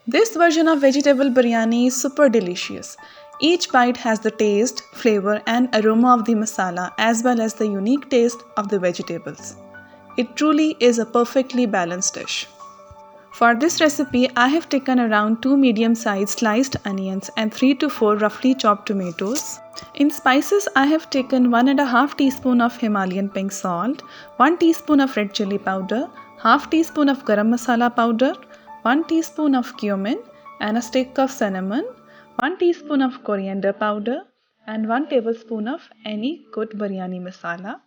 This version of vegetable biryani is super delicious. Each bite has the taste, flavor, and aroma of the masala as well as the unique taste of the vegetables. It truly is a perfectly balanced dish. For this recipe, I have taken around 2 medium sized sliced onions and 3 to 4 roughly chopped tomatoes. In spices, I have taken 1.5 teaspoon of Himalayan pink salt, 1 teaspoon of red chili powder, half teaspoon of garam masala powder, 1 teaspoon of cumin and a stick of cinnamon, 1 teaspoon of coriander powder and 1 tablespoon of any good biryani masala.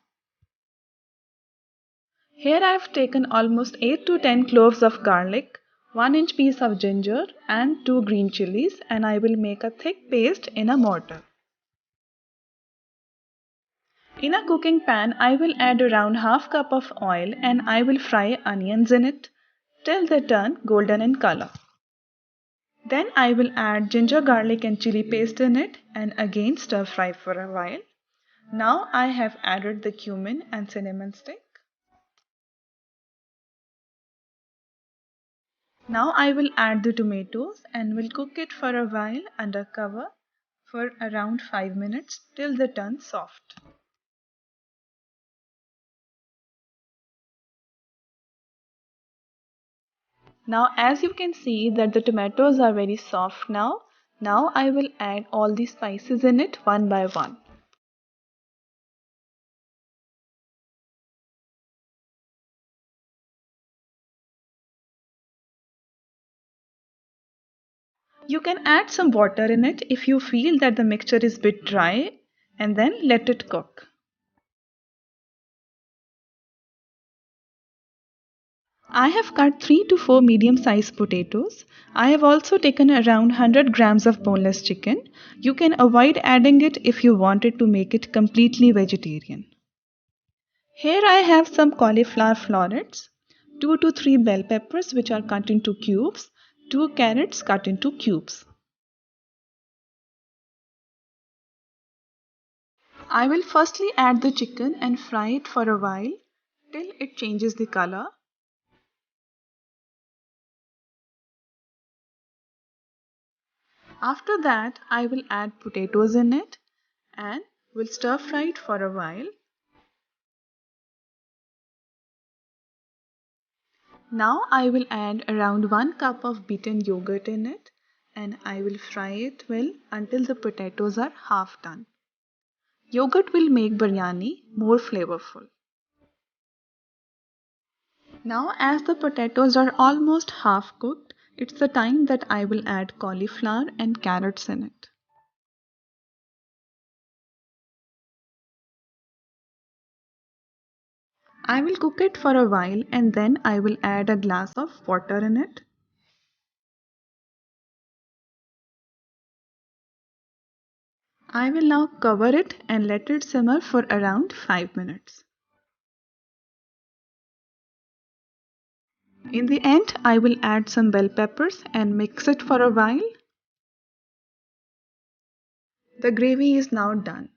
Here I have taken almost 8 to 10 cloves of garlic, 1-inch piece of ginger and 2 green chilies, and I will make a thick paste in a mortar. In a cooking pan, I will add around half cup of oil and I will fry onions in it till they turn golden in color. Then I will add ginger, garlic and chili paste in it and again stir fry for a while. Now I have added the cumin and cinnamon stick. Now I will add the tomatoes and will cook it for a while under cover for around 5 minutes till they turn soft. Now as you can see that the tomatoes are very soft now. Now I will add all the spices in it one by one. You can add some water in it if you feel that the mixture is a bit dry and then let it cook. I have cut 3 to 4 medium sized potatoes. I have also taken around 100 grams of boneless chicken. You can avoid adding it if you wanted to make it completely vegetarian. Here I have some cauliflower florets, 2 to 3 bell peppers which are cut into cubes, 2 carrots cut into cubes. I will firstly add the chicken and fry it for a while till it changes the color. After that, I will add potatoes in it and will stir fry it for a while. Now I will add around 1 cup of beaten yogurt in it and I will fry it well until the potatoes are half done. Yogurt will make biryani more flavorful. Now as the potatoes are almost half cooked, it's the time that I will add cauliflower and carrots in it. I will cook it for a while and then I will add a glass of water in it. I will now cover it and let it simmer for around 5 minutes. In the end, I will add some bell peppers and mix it for a while. The gravy is now done.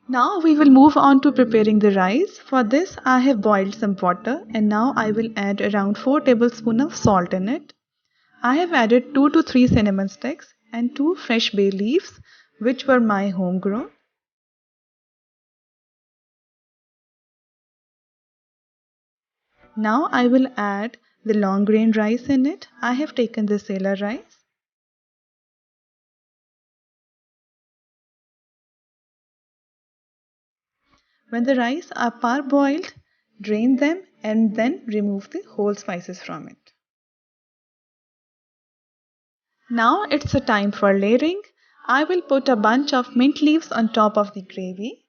Now we will move on to preparing the rice. For this, I have boiled some water and now I will add around 4 tablespoons of salt in it. I have added 2 to 3 cinnamon sticks and 2 fresh bay leaves which were my homegrown. Now I will add the long grain rice in it. I have taken the Sela rice. When the rice are parboiled, drain them and then remove the whole spices from it. Now it's a time for layering. I will put a bunch of mint leaves on top of the gravy.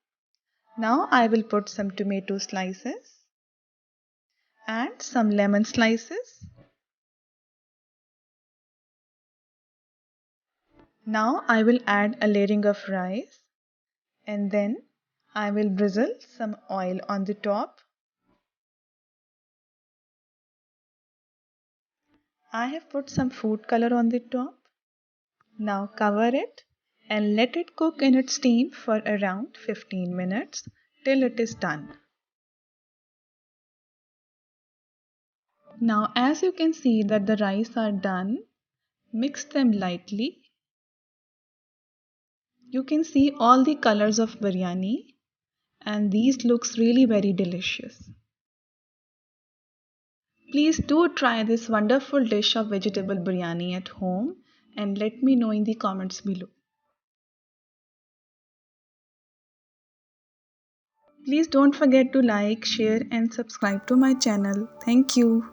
Now I will put some tomato slices and some lemon slices. Now I will add a layering of rice and then I will drizzle some oil on the top. I have put some food color on the top. Now cover it and let it cook in its steam for around 15 minutes till it is done. Now as you can see that the rice are done, mix them lightly. You can see all the colors of biryani and these looks really very delicious. Please do try this wonderful dish of vegetable biryani at home and let me know in the comments below. Please don't forget to like, share and subscribe to my channel. Thank you.